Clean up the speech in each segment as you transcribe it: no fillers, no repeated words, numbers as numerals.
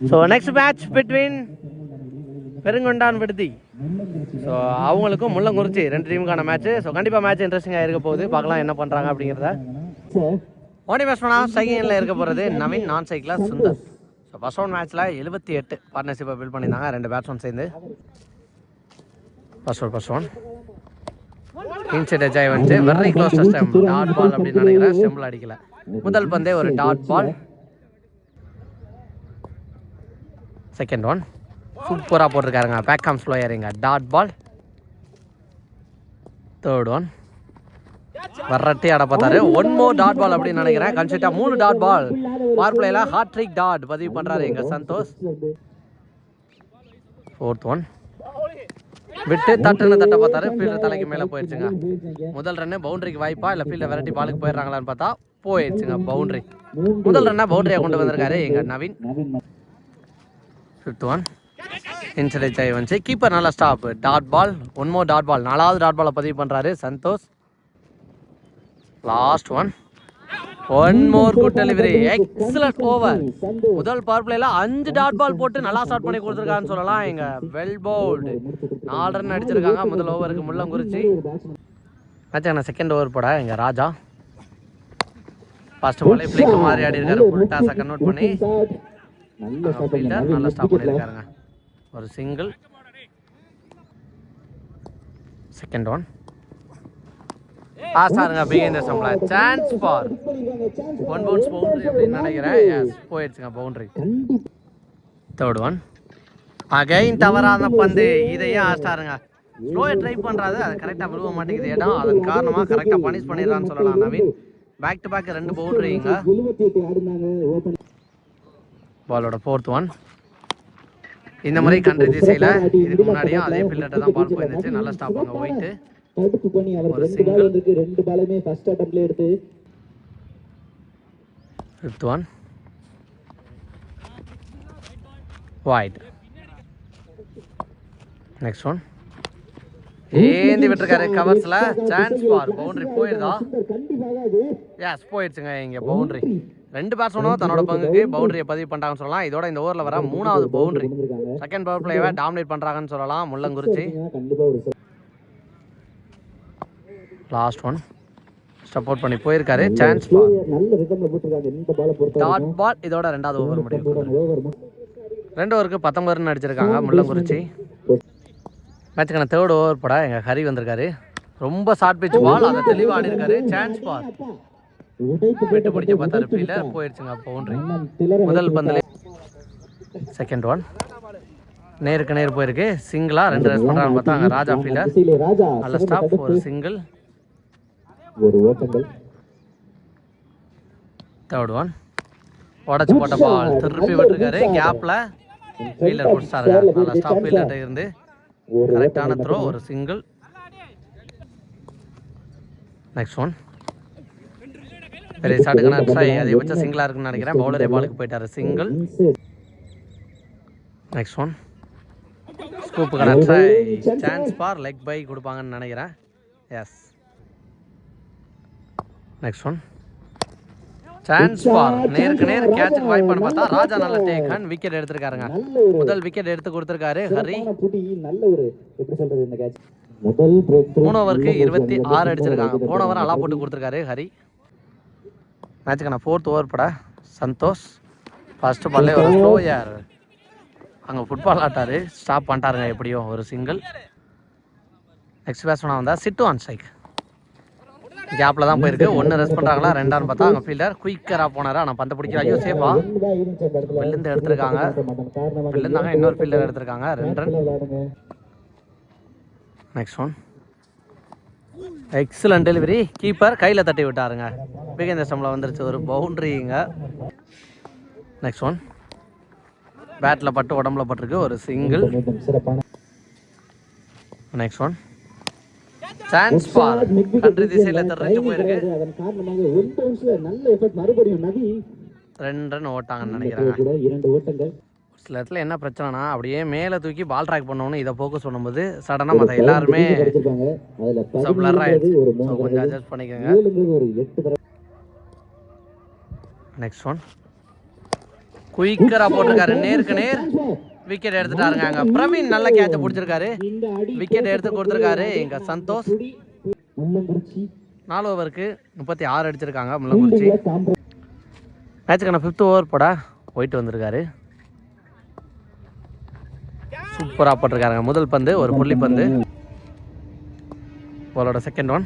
So next match between பெருங்கொண்டான் விடுதி, so அவங்களுக்கும் முள்ளங்குறிச்சி ரெண்டு டீமுக்கான மேட்ச். ஸோ கண்டிப்பாக மேட்ச் இன்ட்ரெஸ்டிங்காக இருக்க போகுது. பார்க்கலாம் என்ன பண்ணுறாங்க அப்படிங்கிறத. ஓடி பேட்ஸ்மேனாக செகண்டில் இருக்க போகிறது நவீன், நான் சைக்கிளாக சுந்தர். ஸோ ஃபர்ஸ்ட் ரவுண்ட் மேட்ச்சில் 78 பார்ட்னர்ஷிப்பை பில்ட் பண்ணியிருந்தாங்க ரெண்டு பேட்ஸ்மேன் சேர்ந்து. ஃபர்ஸ்ட் ஒன் இன்சைட் எஜாய் வந்துச்சு. Very close to stump, dot ball அப்படின்னு நினைக்கிறேன். ஸ்டெம்பில் அடிக்கல. முதல் பந்தே ஒரு டாட் பால். செகண்ட் ஒன் சூப்பராக போட்டிருக்காருங்க. பேக்காம் ஸ்லோயரிங்க, டாட் பால். தேர்ட் ஒன் வரட்டி அட பார்த்தாரு. ஒன் மோர் டாட் பால் அப்படின்னு நினைக்கிறேன். கன்சிட்டா 3 டாட் பால். பவர் பிளேல ஹாட்ரிக் டாட் பதிவு பண்ணுறாரு எங்க சந்தோஷ். ஃபோர்த் ஒன் விட்டு தட்டுன்னு தட்ட பார்த்தாரு. ஃபீல்டர் தலைக்கு மேலே போயிடுச்சுங்க. முதல் ரன்னு பவுண்டரிக்கு வாய்ப்பா இல்லை ஃபீல்டர் வெரைட்டி பாலுக்கு போயிடுறாங்களான்னு பார்த்தா போயிடுச்சுங்க பவுண்டரி. முதல் ரன்னா பவுண்டரியாக கொண்டு வந்திருக்காரு எங்க நவீன். ஃபிஃப்த் ஒன் இன்சைட் ஆகி வந்துச்சு. கீப்பர் நல்லா stop, dot ball. One more dot ball. 4வது டாட் பாலை பதிவு பண்ணுறாரு Santosh. Last one more good delivery. Excellent over. முதல் பவர் பிளேல 5 டாட் பால் போட்டு நல்லா ஸ்டார்ட் பண்ணி கொடுத்துருக்கான்னு சொல்லலாம். எங்க வெல் பவுல்டு 4 ரன் அடிச்சிருக்காங்க முதல் ஓவருக்கு முள்ளங்குறிச்சி. ஆச்சாங்க செகண்ட் ஓவர் போட எங்க ராஜா ஃபர்ஸ்ட் பாலே ஃபிளிக் மாதிரி ஆடி இருக்காரு. ஃபுல் டாஸை கன்வெர்ட் பண்ணி ஃபீல்டர் நல்லா ஸ்டாப் பண்ணியிருக்காருங்க. ஒரு சிங்கிள். செகண்ட் ஒன் பாருங்க பிகினர் சம்பள chance for one bounce boundary அப்படின்னு நினைக்கிறேன். எஸ் போயிடுச்சுங்க பவுண்டரி. தேர்ட் ஒன் அகைன் தவறான பந்து. இதையும் ஆஸ்டாருங்க ஸ்லோவை ட்ரை பண்ணுறாரு. அது கரெக்டாக விழுவ மாட்டேங்குது இடம். அதன் காரணமாக கரெக்டாக பனிஷ் பண்ணிடுறான்னு சொல்லலாம் நவீன். பேக் டு பேக் 2 பவுண்டரிங்க. பாலோட ஃபோர்த் ஒன் இந்த மாதிரி கண்ட்ரி திசையில் இதுக்கு முன்னாடியும் அதே ஃபீல்டர்ட்ட தான் பால் போயிருந்துச்சு. நல்லா ஸ்டாப் அங்கே போயிட்டு தடுப்பு பண்ணி அவர் பால் வந்திருக்கு. 2 பாலுமே ஃபர்ஸ்ட் அட்டெம்ப்ட்ல எடுத்து. Fifth one wide. Next one ஏந்தி விட்டுருக்காரு கவர்ஸ்ல. Chance for boundary. போயிருதா? எஸ் போயிடுச்சுங்க இங்கே பவுண்டரி. 2 பேட்ஸ்மேனும் தன்னோட பங்குக்கு பவுண்டரியை பதிவு பண்ணிட்டாங்கன்னு சொல்லலாம். இதோட இந்த ஓவரில் வர 3வது பவுண்டரி. செகண்ட் பவர் பிளேவை டாமினேட் பண்ணுறாங்கன்னு சொல்லலாம் முள்ளங்குறிச்சி. லாஸ்ட் ஒன் சப்போர்ட் பண்ணி போயிருக்காரு. Chance ball, dot ball. இதோட 2வது ஓவர் முடியும். 2 ஓவருக்கு 19 ரன் அடிச்சிருக்காங்க முள்ளங்குறிச்சி. மேட்சுக்கான தேர்ட் ஓவர் பட எங்கள் ஹரி வந்திருக்காரு. ரொம்ப ஷார்ட் பிச் பால், அதை தெளிவாக ஆடி இருக்காரு. சான்ஸ் பால் விட்டு பிடிச்ச பார்த்தாரு ஃபீல்டர். போயிடுச்சுங்க பவுண்டரி முதல் பந்தில். செகண்ட் ஒன் நேருக்கு நேர் போயிருக்கு. சிங்கிளா 2 ரன் பண்ணுறாங்க பார்த்தா அங்கே ராஜா ஃபீல்டர் நல்ல ஸ்டாப். ஒரு சிங்கிள். தேர்ட் ஒன் உடச்சு போட்ட பால் திருப்பி விட்டுருக்காரு. கேப்ல ஃபீல்டர் பிடிச்சாருங்க. நல்ல ஸ்டாப் ஃபீல்டர்கிட்ட இருந்து கரெக்டான த்ரோ. ஒரு சிங்கிள். நெக்ஸ்ட் ஒன் பெரிய ஷாட்டுக்கான ட்ரை. அதிகபட்சம் சிங்கிளாக இருக்குன்னு நினைக்கிறேன். பவுலரே பாலுக்கு போயிட்டாரு. சிங்கிள். நெக்ஸ்ட் ஒன் ஸ்கூப்புக்கான try. Chance for leg bye கொடுப்பாங்கன்னு நினைக்கிறேன். Yes. Next one chance for நேருக்கு நேர் கேட்சுக்கு வாய்ப்பான்னு பார்த்தா ராஜா நல்ல டேக் அண்ட் விக்கெட் எடுத்திருக்காருங்க. முதல் விக்கெட் எடுத்து கொடுத்திருக்காரு ஹரி. 3 ஓவருக்கு 26 அடிச்சிருக்காங்க. போன ஓவர் அலா போட்டு கொடுத்திருக்காரு ஹரி. மேட்சுக்கான 4th ஓவர் பட சந்தோஷ் ஃபர்ஸ்ட் பால்லே ஒரு ஸ்லோயர் அங்கே ஃபுட்பால் ஆட்டாரு. ஸ்டாப் பண்ணிட்டாருங்க எப்படியும். ஒரு சிங்கிள். நெக்ஸ்ட் பேட்ஸ்மேனாக வந்தால் சிட்டு ஆன் ஸ்ட்ரைக். கேப்பில் தான் போயிருக்கு. 1 ரெஸ்ட் பண்ணுறாங்களா 2ஆன்னு பார்த்தா அங்கே ஃபீல்டர் குயிக்கராக போனார். ஆனால் பந்த பிடிக்கிற. ஐயோ சேஃபா வெளிலேருந்து எடுத்திருக்காங்க. வெளிலேருந்தாங்க இன்னொரு ஃபீல்டர் எடுத்திருக்காங்க. 2 run. Next one excellent delivery. Keeper கையில் தட்டி விட்டாருங்க. பிகினர் ஸ்டம்பில் வந்துருச்சு. ஒரு பவுண்டரிங்க. நெக்ஸ்ட் ஒன் பேட்டில் பட்டு உடம்புல பட்டிருக்கு. ஒரு single. Next one chance for country திசையில தரச்சு போயிருக்கு. 2 ரன் ஓட்டாங்கன்னு நினைக்கிறேன். சில இடத்துல என்ன பிரச்சனைனா அப்படியே மேலே தூக்கி பால் ட்ராக் பண்ணணும். இதை ஃபோக்கஸ் பண்ணும்போது சடனாக மற்ற எல்லாருமே பிளர் ஆயிடுச்சு. ஸோ கொஞ்சம் அட்ஜஸ்ட் பண்ணிக்கோங்க. நெக்ஸ்ட் ஒன் குயிக்கரா போட்டிருக்காரு, நேருக்கு நேர் விக்கெட் எடுத்துட்டாருங்க. அங்க பிரவீன் நல்ல கேட்ச பிடிச்சிருக்காரு, விக்கெட் எடுத்து கொடுத்துருக்காரு. இங்க சந்தோஷ் 4 ஓவருக்கு 36 அடிச்சிருக்காங்க முள்ளங்குறிச்சி. மேட்சுக்கான 5th ஓவர் போட போயிட்டு வந்திருக்காரு. சூப்பராக போட்டிருக்காருங்க. முதல் பந்து ஒரு புள்ளி பந்து. பாலோட second one,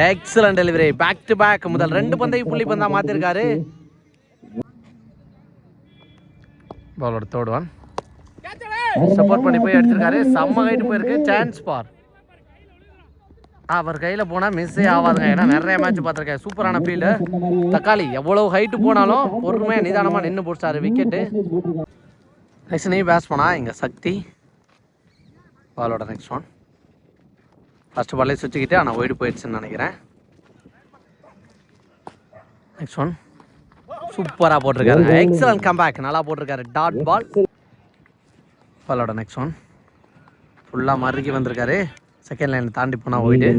excellent delivery, back to back. முதல் 2 பந்தையும் புள்ளி பந்தா மாத்திருக்காரு. பாலோட தேர்ட் ஒன், சப்போர்ட் பண்ணி போய் அடிச்சிருக்காரு, செம்ம ஹைட் போயிருக்கு. சான்ஸ் பார், அவர் கையில் போனால் மிஸ்ஸே ஆகாதுங்க. ஏன்னா நிறைய மேட்ச் பார்த்துருக்கேன். சூப்பரான ஃபீல்டு. தக்காளி எவ்வளோ ஹைட்டு போனாலும் பொறுமையாக நிதானமாக நின்று போட்டாரு விக்கெட்டு. நெக்ஸ்ட் நீ பேட்ஸ் பண்ணா இங்கே சக்தி. பாலோட நெக்ஸ்ட் ஒன், ஃபர்ஸ்ட் பாலே சுற்றிக்கிட்டு ஆனால் ஒய்டு போயிடுச்சுன்னு நினைக்கிறேன். நெக்ஸ்ட் ஒன் சூப்பராக போட்டிருக்காரு, எக்ஸலன்ட் கம்பேக், நல்லா போட்டிருக்காரு, டாட் பால். பாலோட நெக்ஸ்ட் ஒன் ஃபுல்லாக மறுக்கி வந்திருக்காரு, செகண்ட் லைன் தாண்டி போனால் ஒய்டு.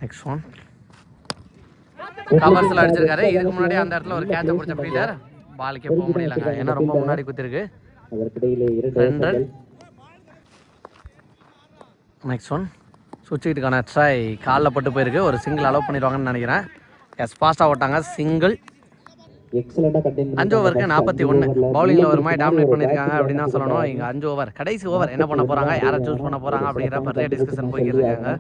நெக்ஸ்ட் ஒன் கவர்ஸில் அடிச்சிருக்காரு. இதுக்கு முன்னாடி அந்த இடத்துல ஒரு கேட்சை பிடிச்ச ஃபீல்டர் பாலுக்கே போக முடியலங்க, ஏன்னா ரொம்ப முன்னாடி குத்திருக்கு. 2 ரன். நெக்ஸ்ட் ஒன் சுவிட்சுக்கிட்டுக்கான ட்ரை காலில் பட்டு போயிருக்கு, ஒரு சிங்கிள் அலோவ் பண்ணிடுவாங்கன்னு நினைக்கிறேன். எஸ், ஃபாஸ்ட்டாக ஓட்டாங்க, சிங்கிள். 5 ஓவருக்கு 41. பவுலிங்கில் ஒரு மாதிரி டாமினேட் பண்ணியிருக்காங்க அப்படின்னு தான் சொல்லணும். இங்கே 5 ஓவர், கடைசி ஓவர் என்ன பண்ண போகிறாங்க, யாரை சூஸ் பண்ண போகிறாங்க அப்படிங்கிற நிறைய டிஸ்கஷன் போய்கிட்டு இருக்காங்க.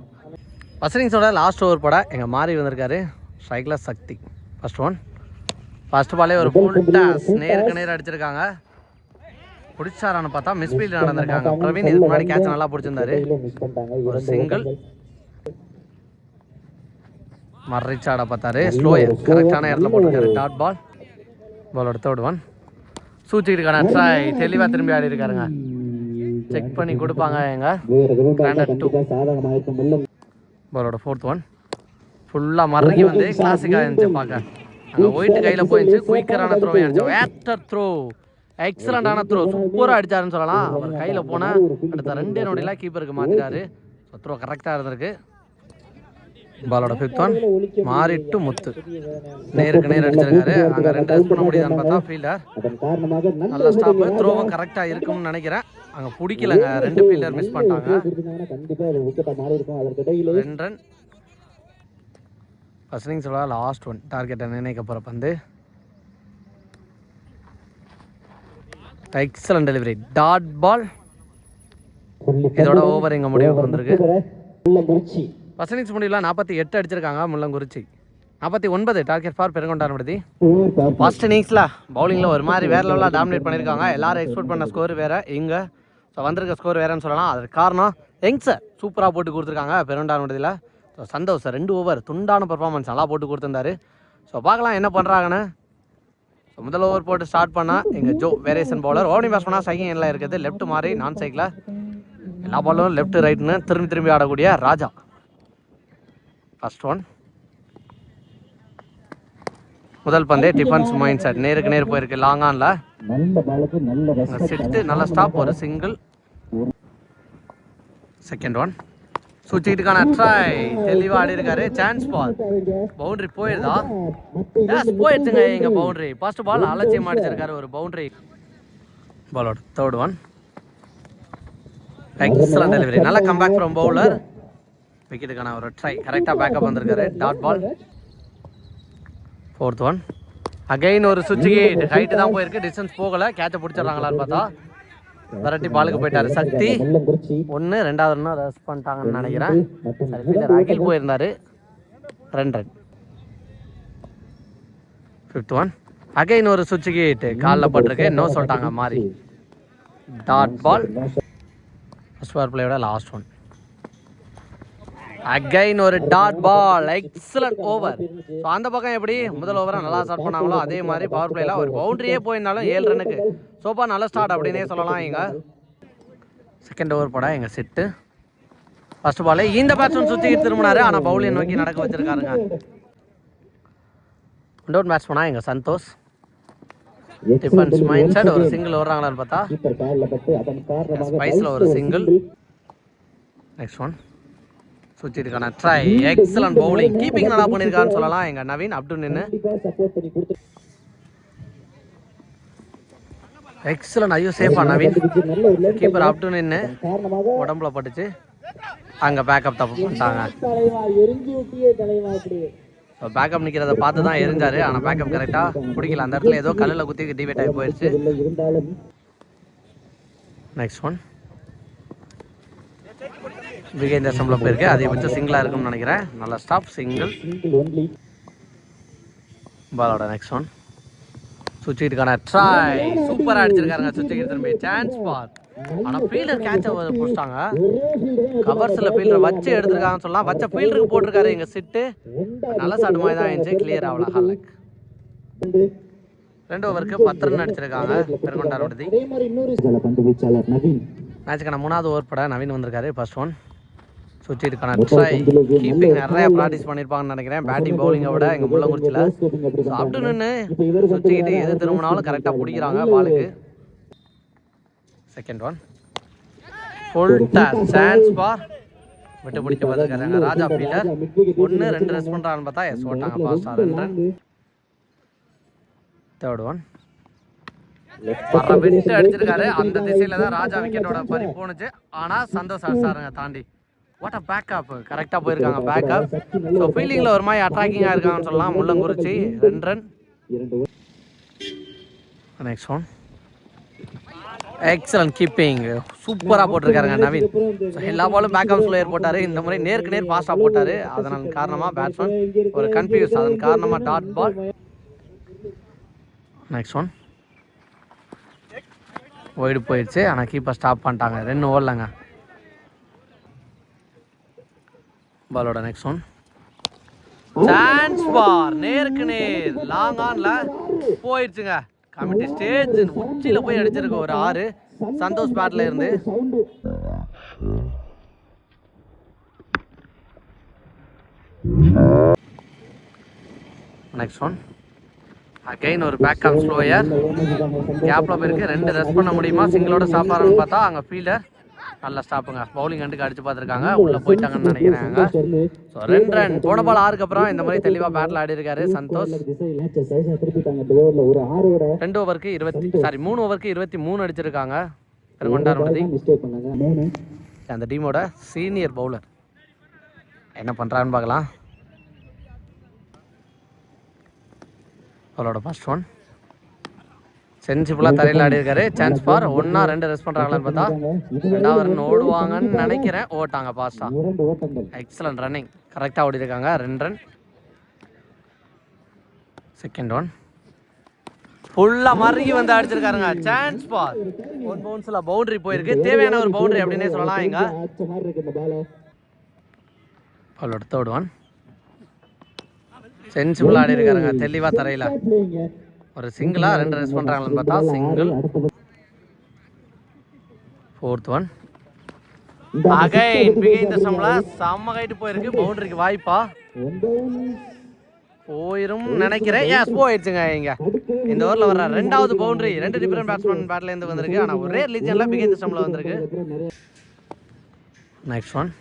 ஃபர்ஸ்ட் இன்னிங்ஸோட லாஸ்ட் ஓவர் போட எங்கள் மாறி வந்திருக்காரு. ஸ்ட்ரைக்கில் சக்தி. ஃபர்ஸ்ட் ஒன், ஃபர்ஸ்ட் பாலே ஒரு ஃபுல் டாஸ், நேருக்கு நேர் அடிச்சிருக்காங்க. பிடிச்சாரான்னு பார்த்தா மிஸ் ஃபீல்ட் நடந்திருக்காங்க. பிரவீன் இதுக்கு முன்னாடி கேட்ச் நல்லா பிடிச்சிருந்தாரு, ஒரு சிங்கிள். மர்ரிச்சாட பார்த்தாரு, ஸ்லோயர் கரெக்டான இடத்துல போட்டிருக்காரு, டாட் பால். பாலோட தேர்ட் ஒன் சூச்சிக்கிட்டுக்கான ட்ரை தெளிவாக திரும்பி ஆடி இருக்காருங்க. செக் பண்ணி கொடுப்பாங்க எங்க. பாலோட ஃபோர்த் ஒன் ஃபுல்லாக மறுக்கி வந்து கிளாசிக்காக இருந்துச்சு பார்க்க. அங்கே ஒயிட்டு கையில் போயிடுச்சு, குயிக்கரான த்ரோ அடிச்சு, வேட்டர் த்ரோ, எக்ஸலண்டான த்ரோ, சூப்பராக அடிச்சாருன்னு சொல்லலாம். அவர் கையில் போனால் அடுத்த 2 நொடிலாம் கீப்பருக்கு மாற்றிட்டாரு. த்ரோ கரெக்டாக இருந்திருக்கு. பாலோட 5th ஒன் மாறிட்டு முத்து, நேருக்கு நேர் அடிச்சிருக்காரு. அங்கே 2 ரன் பண்ண முடியுதான்னு பார்த்தா ஃபீல்டர் நல்ல ஸ்டாப்பு, த்ரோவும் கரெக்டாக இருக்கும்னு நினைக்கிறேன். அங்கே பிடிக்கலங்க, 2 ஃபீல்டர் மிஸ் பண்ணிட்டாங்க. 2 ரன். ஃபர்ஸ்ட் இன்னிங்ஸோட லாஸ்ட் ஒன், டார்கெட்டை நிர்ணயிக்க போகிற பந்து, எக்ஸலன்ட் டெலிவரி, டாட் பால். இதோட ஓவர் எங்க முடிவுக்கு வந்திருக்கு. ஃபர்ஸ்ட் இன்னிங்ஸ் முடிவில் 48 அடிச்சிருக்காங்க முள்ளங்குறிச்சி, 49 டார்கெட் ஃபார் பெருங்கொண்டான். ஃபர்ஸ்ட் இன்னிங்ஸில் பவுலிங்கில் ஒரு மாதிரி வேறு லெவலாக டாமினேட் பண்ணியிருக்காங்க. எல்லாரும் எக்ஸ்பெக்ட் பண்ண ஸ்கோர் வேறு, இங்கே ஸோ வந்திருக்க ஸ்கோர் வேறுன்னு சொல்லலாம். அதுக்கு காரணம் யங்ஸை சூப்பராக போட்டு கொடுத்துருக்காங்க பெருங்கொண்டான். ஸோ சந்தோஷ் 2 ஓவர் துண்டான பர்ஃபார்மன்ஸ் நல்லா போட்டு கொடுத்துருந்தாரு. ஸோ பார்க்கலாம் என்ன பண்ணுறாங்கன்னு. ஸோ முதல் ஓவர் போட்டு ஸ்டார்ட் பண்ணால் எங்கள் ஜோ வேரியேஷன் பவுலர். ஓப்பனிங் பேட்ஸ் பண்ணால் செகண்ட் எண்ணில் இருக்குது, லெஃப்ட் மாறி நான் சைக்கில் எல்லா பாலும் லெஃப்ட் ரைட்னு திரும்பி ஆடக்கூடிய ராஜா. ஃபர்ஸ்ட் ஒன் முதல் பந்தே டிஃபென்ஸ் மைண்ட் செட், நேருக்கு நேர் போயிருக்கு, லாங் ஆனில் செட்டு நல்ல ஸ்டாப், ஒரு சிங்கிள். செகண்ட் ஒன் சுவிட்சுக்கிட்டுக்கான ட்ரை தெளிவாக ஆடி இருக்காரு, சான்ஸ் பால், பவுண்டரி போயிருதா? எஸ் போயிடுச்சுங்க இங்கே பவுண்டரி. ஃபர்ஸ்ட் பால் அலட்சியம் அடிச்சிருக்காரு, ஒரு பவுண்டரி. பாலோட தேர்ட் ஒன் எக்ஸலன்ட் டெலிவரி, நல்ல கம்பேக் ஃப்ரம் பவுலர். விக்கெட்டுக்கான ஒரு ட்ரை கரெக்டாக பேக்கப் வந்திருக்காரு, dot ball. Fourth one again ஒரு சுவிட்ச் கேட், ஹைட்டு தான் போயிருக்கு, டிஸ்டன்ஸ் போகலை. கேட்சை பிடிச்சிடறாங்களான்னு பார்த்தா விரட்டி பாலுக்கு போயிட்டாரு. சக்தி 1, 2வது ரன்னும் ரெஸ்ட் பண்ணிட்டாங்கன்னு நினைக்கிறேன். அகில் போயிருந்தாரு, 2 ரன். 5th ஒன் அகைன் ஒரு சுவிட்ச் கேட், காலில் பட்டிருக்கு, நோ சொல்லிட்டாங்க மாறி, டாட் பால். ஃபர்ஸ்ட் ஓவர் பிளேயோட லாஸ்ட் ஒன் அகைன் ஒரு dot ball, excellent over. So அந்த பக்கம் எப்படி முதல் ஓவரை நல்லா ஸ்டார்ட் பண்ணாங்களோ அதே மாதிரி பவர் பிளேயில் ஒரு பவுண்டரியே போயிருந்தாலும் 7 ரன்னுக்கு சோப்பா நல்ல ஸ்டார்ட் அப்படின்னே சொல்லலாம். இங்கே செகண்ட் ஓவர் போட எங்கள் செட்டு. ஃபர்ஸ்ட் பால் இந்த பேட்ஸ்மேன் சுற்றி திரும்பினாரு, ஆனால் பவுலிங் நோக்கி நடக்க வச்சிருக்காருங்க. டவுன் பேட்ஸ் பண்ணா எங்கள் சந்தோஷ், டிஃபென்ஸ் மைண்ட் செட், ஒரு சிங்கிள் ஓடுறாங்களான்னு பார்த்தா ஸ்பைஸில் ஒரு சிங்கிள். நெக்ஸ்ட் ஒன் சுவிட்சுக்கான ட்ரை, எக்ஸலன்ட் பவுலிங், கீப்பிங் நல்லா பண்ணியிருக்கான்னு சொல்லலாம் எங்கள் நவீன் அப்டு நின்று. எக்ஸலன்ட். ஐயோ சேஃபா நவீன். நல்ல ஒரு left கீப்பர் அப் டு நின்று காரணமாக உடம்புல பட்டுச்சு. அங்கே பேக்கப் தப்பு பண்ணிட்டாங்க. தலைவா எரிஞ்சு ஊட்டியே தலைவா அப்படி பேக்கப் நிற்கிறத பார்த்து தான் எரிஞ்சாரு. ஆனால் பேக்கப் கரெக்டாக பிடிக்கல. அந்த இடத்துல ஏதோ கல்லில் குத்தி டிவேட் ஆகி போயிடுச்சு. இருந்தாலும் நெக்ஸ்ட் ஒன் விகேந்தர் சம்பளம் போயிருக்கு. அதிகபட்சம் சிங்கிளாக இருக்கும்னு நினைக்கிறேன். நல்லா ஸ்டாப் சிங்கிள். single only பாலோட நெக்ஸ்ட் ஒன் சுவிட்சுக்கான ட்ரை சூப்பராக அடிச்சிருக்காருங்க. சுவிட்சுக்கு திரும்பி சான்ஸ் பார். ஆனால் ஃபீல்டர் கேட்சை பிடிச்சிட்டாங்க. கவர்ஸில் ஃபீல்டர் வச்சு எடுத்துருக்காங்கன்னு சொல்லலாம். வச்ச ஃபீல்டருக்கு போட்டிருக்காரு எங்கள் சிட்டு. நல்ல சாட்டு மாதிரி தான் இருந்துச்சு. கிளியர் ஆகல. ஹாலக் 2 ஓவருக்கு 10 ரன் அடிச்சிருக்காங்க பெருங்கொண்டார் விடுதி. அதே மாதிரி இன்னொரு பந்து வீச்சாளர் நவீன் மேட்சுக்கான 3வது ஓவர் பட நவீன் வந்திருக்காரு. ஃபர்ஸ்ட் ஒன் சுவிட்சுக்கான ட்ரை கீப்பிங் நிறைய ப்ராக்டிஸ் பண்ணியிருப்பாங்கன்னு நினைக்கிறேன். பேட்டிங் பவுலிங்கை விட எங்கள் முள்ளங்குறிச்சியில் சாப்பிட்டு நின்று சுவிட்சுக்கிட்டு எது திரும்பினாலும் கரெக்டாக பிடிக்கிறாங்க பாலுக்கு. Second one full toss chance பார் விட்டு பிடிக்க பார்த்துருக்காங்க ராஜா ஃபீல்டர். 1-2 ரன் பண்ணுறான்னு பார்த்தா எஸ் ஓட்டாங்க. பாஸ்டா 2 ரன். தேர்ட் ஒன் வர விட்டு அடிச்சிருக்காரு. அந்த திசையில தான் ராஜா விக்கெட்டோட பறி போனுச்சு. ஆனால் சந்தோஷ் அடிச்சாருங்க தாண்டி. What a backup. கரெக்டாக போயிருக்காங்க பேக்கப். ஸோ ஃபீல்டிங்கில் ஒரு மாதிரி அட்ராக்டிங்காக இருக்காங்கன்னு சொல்லலாம். Mullankurichi 2 run. Next one excellent keeping சூப்பராக போட்டிருக்காருங்க நவீன். எல்லா பாலும் பேக்கப் ஸ்லோயர் போட்டார். இந்த முறை நேருக்கு நேர் ஃபாஸ்ட்டாக போட்டார். அதன் காரணமாக பேட்ஸ்மேன் ஒரு கன்ஃபியூஸ். அதன் காரணமாக dot ball. Next one wide போயிடுச்சு. ஆனால் கீப்பர் ஸ்டாப் பண்ணிட்டாங்க. 2 ஓடலங்க பாலோட. நெக்ஸ்ட் ஒன் சான்ஸ் பார் நேருக்கு நேர் லாங் ஆன்ல போயிடுச்சுங்க. கமிட்டி ஸ்டேஜ் உச்சியில் போய் அடிச்சிருக்கு ஒரு 6. சந்தோஷ் பேட்ல இருந்து நெக்ஸ்ட் ஒன் அகைன் ஒரு பேக் கம் ஸ்லோயர் கேப்ல போயிருக்கு. 2 ரெஸ்ட் பண்ண முடியுமா சிங்கிளோட ஸ்டாப் ஆகிறான்னு பார்த்தா அங்கே ஃபீல்டர் நல்லா ஸ்டாப்புங்க. பவுலிங் கண்டுக்கு அடிச்சு பார்த்துருக்காங்க. உள்ள போயிட்டாங்கன்னு நினைக்கிறாங்க. So 2 run. போன பால் 6க்கு அப்புறம் இந்த மாதிரி தெளிவாக பேட்டில் ஆடி இருக்காரு சந்தோஷ். 3 ஓவருக்கு 23 அடிச்சிருக்காங்க பெருங்கொண்டார் விடுதி. அந்த டீமோட சீனியர் பவுலர் என்ன பண்ணுறான்னு பார்க்கலாம். அவளோட ஃபர்ஸ்ட் ஒன் சென்சிபிளாக தரையில் ஆடி இருக்காரு. சான்ஸ் ஃபார் 1-2 ரெஸ்ட் பண்ணுறாங்களான்னு பார்த்தா 2வது ரன் ஓடுவாங்கன்னு நினைக்கிறேன். ஓட்டாங்க பாஸ்டா. Excellent running. கரெக்டாக ஓடி இருக்காங்க. 2 ரன். செகண்ட் ஒன் ஃபுல்லாக மறுகி வந்து அடிச்சிருக்காருங்க. சான்ஸ் ஃபார் 1 பவுன்ஸில் பவுண்டரி போயிருக்கு. தேவையான ஒரு பவுண்டரி அப்படின்னே சொல்லலாம். இங்க அவளோட தேர்ட் ஒன் சென்சிபிளாக ஆடி இருக்காருங்க தெளிவாக தரையில். ஒரு சிங்கிளா 2 ரன்ஸ் பண்ணுறாங்கன்னு பார்த்தா சிங்கிள். ஃபோர்த் ஒன் அகைன் பிகைன் தி ஸ்டம்ப்ல செம்ம கைட்டு போயிருக்கு. பவுண்டரிக்கு வாய்ப்பா போயிரும் நினைக்கிறேன். எஸ் போயிடுச்சுங்க. இங்க இந்த ஓவரில் வர 2வது பவுண்டரி 2 டிஃபரெண்ட் பேட்ஸ்மேன் பேட்ல இருந்து வந்திருக்கு. ஆனால் ஒரே ரிலீஜன்ல பிகைன் தி ஸ்டம்ப்ல வந்திருக்கு. நெக்ஸ்ட் ஒன்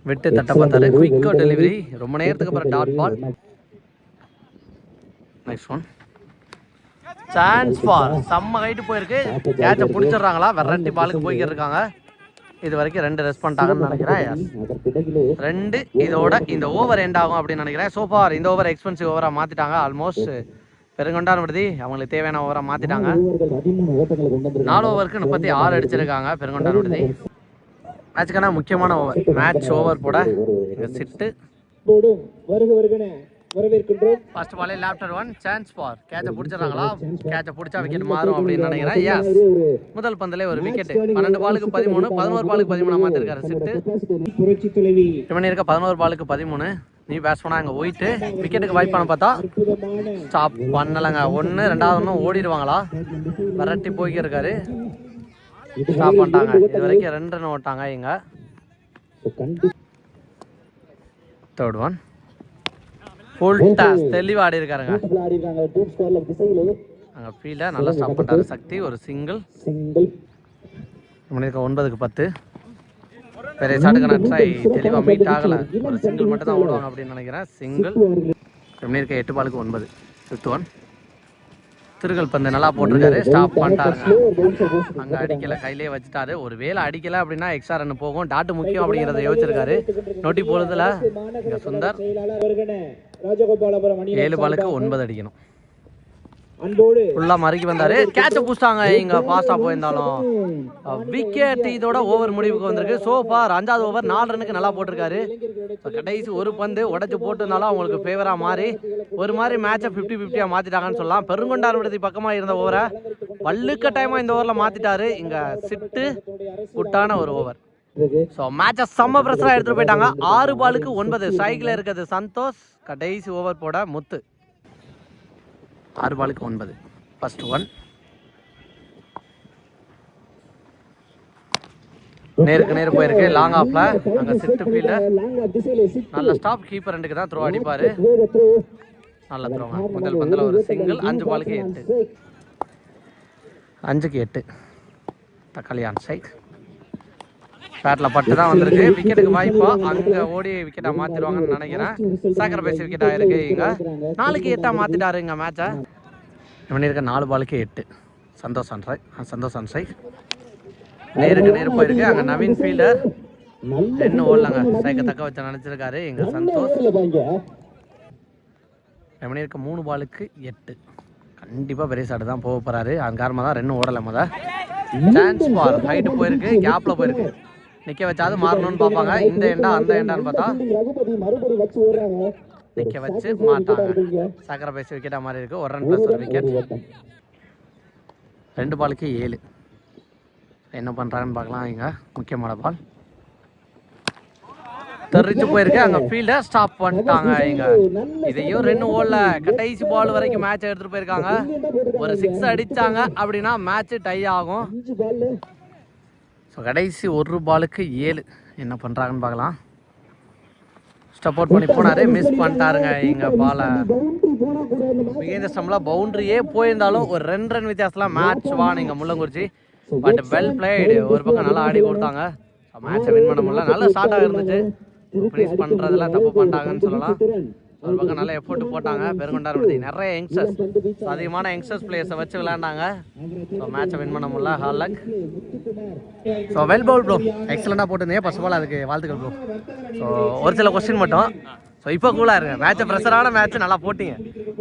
விட்டு தட்ட பார்த்தாரு. குயிக்கோ டெலிவரி. ரொம்ப நேரத்துக்கு அப்புறம் dot ball. Next one chance for செம்ம ஹைட்டு போயிருக்கு. கேட்சை பிடிச்சிடுறாங்களா? வெரைட்டி பாலுக்கு போய்க்கிட்டு இருக்காங்க. இது வரைக்கும் 2 ரெஸ்ட் பண்ணிட்டாங்கன்னு நினைக்கிறேன். 2 இதோட இந்த ஓவர் எண்ட் ஆகும் அப்படின்னு நினைக்கிறேன். சோஃபார் இந்த ஓவர் எக்ஸ்பென்சிவ் ஓவராக மாற்றிட்டாங்க. ஆல்மோஸ்ட் பெருங்கொண்டார் விடுதி அவங்களுக்கு தேவையான ஓவராக மாற்றிட்டாங்க. 4 ஓவருக்கு 36 அடிச்சிருக்காங்க பெருங்கொண்டார் விடுதி. மேட்சுக்கான முக்கியமான ஓவர் மேட்ச் ஓவர் போட சிட்டு ஃபர்ஸ்ட் பாலே லேப்டர் 1 சான்ஸ் ஃபார் கேட்சை பிடிச்சிடறாங்களா? கேட்சை பிடிச்சா விக்கெட் மாறும் அப்படின்னு நினைக்கிறேன். எஸ் முதல் பந்திலே ஒரு விக்கெட். 12 பாலுக்கு 13 11 பாலுக்கு 13 மாத்திருக்காரு சிட்டு. இருக்க 11 பாலுக்கு 13 நீ பேட்ஸ்மேனா அங்கே போயிட்டு விக்கெட்டுக்கு வாய்ப்பான பார்த்தா ஸ்டாப் பண்ணலைங்க. 1 2வது ஒன்றும் ஓடிடுவாங்களா? விரட்டி போய்க்கு இருக்காரு. ஸ்டாப் பண்ணிட்டாங்க. இது வரைக்கும் 2 ரன் ஓட்டாங்க. இங்க தேர்ட் ஒன் ஃபுல் டாஸ் தெளிவாக ஆடி இருக்காருங்க. அங்கே ஃபீல்டர் நல்லா ஸ்டாப் பண்ணிட்டாரு சக்தி. ஒரு சிங்கிள். 9க்கு 10 வேற சாட்டுக்கான ட்ரை தெளிவாக மீட் ஆகலை. ஒரு சிங்கிள் மட்டும் தான் ஓடுவாங்க அப்படின்னு நினைக்கிறேன். சிங்கிள். 8 பாலுக்கு 9 ஃபிஃப்த் ஒன் திருகல் பந்து நல்லா போட்டிருக்காரு, ஸ்டாப் பண்ணிட்டாருங்க. அங்கே அடிக்கலை, கையிலே வச்சுட்டாரு. ஒரு வேளை அடிக்கலை அப்படின்னா எக்ஸ்ட்ரா ரன் போகும். டாட்டு முக்கியம் அப்படிங்கிறத யோசிச்சிருக்காரு. நோட்டி போகிறதுல இங்கே சுந்தர் 7 பாலுக்கு 9 அடிக்கணும். ஃபுல்லா மறுக்கி வந்தாரு, கேட்ச புடிச்சாங்க. இங்க பாஸ்டா போயிருந்தாலும் விக்கெட். இதோட ஓவர் முடிவுக்கு வந்திருக்கு. சோஃபார் 5வது ஓவர் 4 ரன்னுக்கு நல்லா போட்டிருக்காரு. கடைசி ஒரு பந்து உடச்சு போட்டுருந்தாலும் அவங்களுக்கு ஃபேவரா மாறி ஒரு மாதிரி மேட்சை 50-50 மாத்திட்டாங்கன்னு சொல்லலாம். பெருங்கொண்டார் பக்கமா இருந்த ஓவரை பல்லுக்கட்டாயமா இந்த ஓவர்ல மாத்திட்டாரு. இங்க சிட்டு குட்டான ஒரு ஓவர். ஸோ மேட்சை செம்ம பிரஷரா எடுத்துட்டு போயிட்டாங்க. 6 பாலுக்கு 9 ஸ்ட்ரைக்ல இருக்கிறது சந்தோஷ். கடைசி ஓவர் போட முத்து. 6 பாலுக்கு 9. First one. நேருக்கு நேரு போயிருக்கு. லாங் ஆஃப்ல அங்க சிட்டு ஃபீல்டர் நல்ல ஸ்டாப். கீப்பர் 2க்கு தான் த்ரோ அடிப்பாரு. நல்ல த்ரோங்க. முதல் பந்தில் ஒரு சிங்கிள். 5 பாலுக்கு 8. 5க்கு 8. தக்காளி ஆன் சைட். பேட்டில் பட்டு தான் வந்திருக்கு. விக்கெட்டுக்கு வாய்ப்பா அங்கே ஓடி விக்கெட்டாக மாற்றிடுவாங்கன்னு நினைக்கிறேன். சாக்ரிஃபைஸ் விக்கெட்டாக இருக்கு. இங்கே 4க்கு 8 மாற்றிட்டாரு இங்கே மேட்சை. பண்ணியிருக்க 4 பாலுக்கு 8. Santosh on side. நேருக்கு நேரு போயிருக்கு. அங்கே நவீன் ஃபீல்டர் என்ன ஓடலங்க, சைக்க தக்க வச்ச நினச்சிருக்காரு இங்கே சந்தோஷ். பண்ணியிருக்க 3 பாலுக்கு 8. கண்டிப்பாக பெரிய சாட்டு தான் போக போகிறாரு. அது காரணமாக தான் 2 ஓடலை. சான்ஸ் பால் ஹைட்டு போயிருக்கு, கேப்பில் போயிருக்கு. நிற்க வச்சாது மாறணும்னு பார்ப்பாங்க. இந்த எண்டா அந்த எண்டான்னு பார்த்தா நிற்க வச்சு மாட்டாங்க. சாக்ரிஃபைஸ் விக்கெட்டாக மாதிரி இருக்குது. 1 ரன் ப்ளஸ் 1 விக்கெட். 2 பாலுக்கு 7. என்ன பண்ணுறாங்கன்னு பார்க்கலாம். இங்கே முக்கியமான பால் தெரிச்சு போயிருக்கு. அங்கே ஃபீல்டர் ஸ்டாப் பண்ணிட்டாங்க. இங்கே இதையும் 2 ஓடல. கடைசி பால் வரைக்கும் மேட்ச் எடுத்துகிட்டு போயிருக்காங்க. ஒரு 6 அடித்தாங்க அப்படின்னா மேட்ச்சு டை ஆகும். ஸோ கடைசி 1 பாலுக்கு 7. என்ன பண்ணுறாங்கன்னு பார்க்கலாம். ஸ்டப்போர்ட் பண்ணி போனாரு, மிஸ் பண்ணிட்டாருங்க. இங்கே பாலை மிகுந்த ஸ்டம்பில் பவுண்ட்ரியே போயிருந்தாலும் ஒரு 2 ரன் வித்தியாசத்தில் மேட்ச் வான் இங்கே முள்ளங்குறிச்சி. But well blade. ஒரு பக்கம் நல்லா ஆடி கொடுத்தாங்க. மேட்சை வின் பண்ண முடியல. நல்ல ஸ்டார்ட்டாக இருந்துச்சு. ஃபினிஷ் பண்ணுறதுல தப்பு பண்ணிட்டாங்கன்னு சொல்லலாம். ஒரு பக்கம் நல்ல எஃபோர்ட் போட்டாங்க. பெருங்கொண்டார் நிறைய யங்ஸ்டர்ஸ், அதிகமான யங்ஸ்டர்ஸ் பிளேயர்ஸை வச்சு விளையாண்டாங்க. ஸோ மேட்சை வின் பண்ண முடியல. Hard luck. So well bowl bro, எக்ஸலண்டாக போட்டிருந்தீங்க. ஃபர்ஸ்ட் ஆஃப் ஆல் அதுக்கு வாழ்த்துக்கள் ப்ரோ. ஸோ ஒரு சில கொஸ்டின் மட்டும். ஸோ இப்போ கூலாக இருங்க. மேட்சை ப்ரெஷரான மேட்ச் நல்லா போட்டிங்க.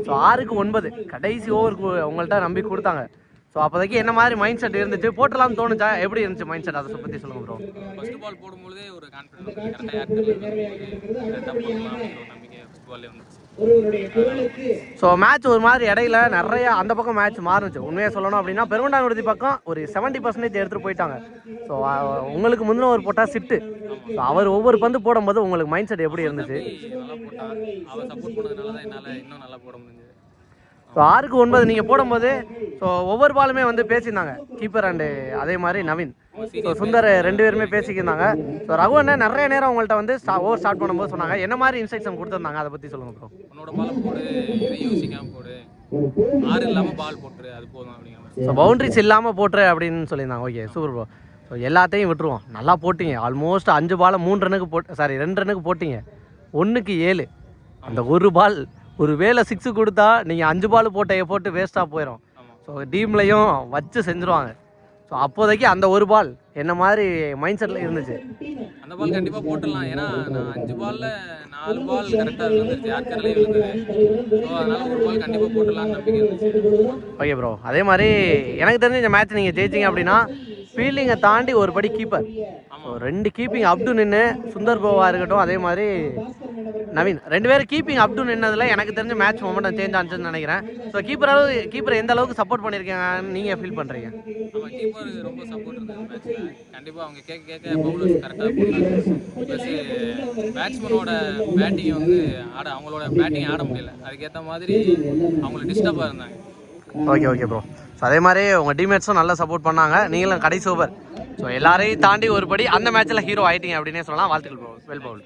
ஸோ 6க்கு 9 கடைசி ஓவருக்கு உங்கள்கிட்ட நம்பி கொடுத்தாங்க. ஸோ அப்போதைக்கு என்ன மாதிரி மைண்ட் செட் இருந்துச்சு? போட்டலாம்னு தோணுச்சா? எப்படி இருந்துச்சு மைண்ட் செட்? அதை பற்றி சொல்லுங்கள் ப்ரோ. ஃபர்ஸ்ட் பால் போடும்போதே ஒரு கான்ஃபிடன்ஸ் கரெக்டாக நம்பிக்கை ஃபர்ஸ்ட் பால்லே வந்துச்சு. ஸோ மேட்ச் ஒரு மாதிரி இடையில நிறைய அந்த பக்கம் மேட்ச் மாறுச்சு. உண்மையாக சொல்லணும் அப்படின்னா பெருங்கொண்டாங்குடி பக்கம் ஒரு 70% எடுத்துகிட்டு போயிட்டாங்க. ஸோ உங்களுக்கு முந்தின ஒரு போட்டால் சிட்டு. ஸோ அவர் ஒவ்வொரு பந்து போடும்போது உங்களுக்கு மைண்ட் செட் எப்படி இருந்துச்சு? நல்லா போட்டா அவர் சப்போர்ட் பண்ணதுனால தான் என்னால் இன்னும் நல்லா போட முடிஞ்சது. ஸோ 6க்கு 9 நீங்கள் போடும்போது ஸோ ஒவ்வொரு பாலுமே வந்து பேசியிருந்தாங்க கீப்பர் அண்டு அதே மாதிரி நவீன். ஸோ சுந்தர் 2 பேருமே பேசிக்கிருந்தாங்க. ஸோ ரகுவண்ணே நிறைய நேரம் உங்கள்கிட்ட வந்து ஓவர் ஸ்டார்ட் பண்ணும்போது சொன்னாங்க. என்ன மாதிரி இன்ஸ்ட்ரக்ஷன் கொடுத்துருந்தாங்க? அதை பற்றி சொல்லுங்கள் ப்ரோ. உன்னோட பால் போடு, எதையும் யோசிக்காமல் போடு, 6 இல்லாமல் பால் போட்டுரு, அது போதும் அப்படிங்கிற மாதிரி. ஸோ பவுண்ட்ரிஸ் இல்லாமல் போட்டுரு அப்படின்னு சொல்லியிருந்தாங்க. Okay super bro. ஸோ எல்லாத்தையும் விட்டுருவோம். நல்லா போட்டிங்க. ஆல்மோஸ்ட் 5 பால் 3 ரன்னுக்கு 2 ரன்னுக்கு போட்டிங்க. 1க்கு 7. அந்த ஒரு பால் ஒரு வேளை 6 கொடுத்தா நீங்கள் 5 பால் போட்ட எஃபோர்ட்டு வேஸ்ட்டாக போயிடும். ஸோ டீம்லையும் வச்சு செஞ்சுருவாங்க. ஸோ அப்போதைக்கு அந்த ஒரு பால் என்ன மாதிரி மைண்ட் செட்டில் இருந்துச்சு? அந்த பால் கண்டிப்பாக போட்டுடலாம். ஏன்னா நான் 5 பாலில் 4 பால் கரெக்டாக விழுந்துருச்சு, யாருக்கே விழுந்தது. ஸோ அதனால் ஒரு பால் கண்டிப்பாக போட்டுடலாம்னு நம்பிக்கை இருந்துச்சு. Okay bro. அதே மாதிரி எனக்கு தெரிஞ்ச இந்த மேட்ச் நீங்கள் ஜெயிச்சிங்க அப்படின்னா ஃபீல்டிங்கை தாண்டி ஒரு படி கீப்பர். ஸோ 2 கீப்பிங் அப்டு நின்று சுந்தர் ப்ரோவாக இருக்கட்டும், அதே மாதிரி நவீன் 2 பேரும் கீப்பிங் அப்டு நின்னதில் எனக்கு தெரிஞ்ச மேட்ச் மொமெண்டம் சேஞ்ச் ஆச்சுன்னு நினைக்கிறேன். ஸோ கீப்பர் எந்த அளவுக்கு சப்போர்ட் பண்ணியிருக்கீங்கன்னு நீங்கள் ஃபீல் பண்ணுறீங்க? ஆமாம், கீப்பர் ரொம்ப சப்போர்ட் இருந்தது மேட்ச்சில். கண்டிப்பாக அவங்க கேட்க பவுலர்ஸ் கரெக்டாக போட்டாங்க. ப்ளஸ் பேட்ஸ்மேனோட பேட்டிங்கை வந்து அவங்களோட பேட்டிங் ஆட முடியல. அதுக்கேற்ற மாதிரி அவங்களுக்கு டிஸ்டர்பாக இருந்தாங்க. Okay bro. ஸோ அதே மாதிரி உங்கள் டீம்மேட்ஸும் நல்லா சப்போர்ட் பண்ணாங்க. நீங்களும் கடைசி ஓவர் ஸோ எல்லாரையும் தாண்டி ஒரு படி அந்த மேட்ச்சில் ஹீரோ ஆகிட்டீங்க அப்படின்னே சொல்லலாம். வாழ்த்துக்கள் ப்ரோ. வெல் பவுல்.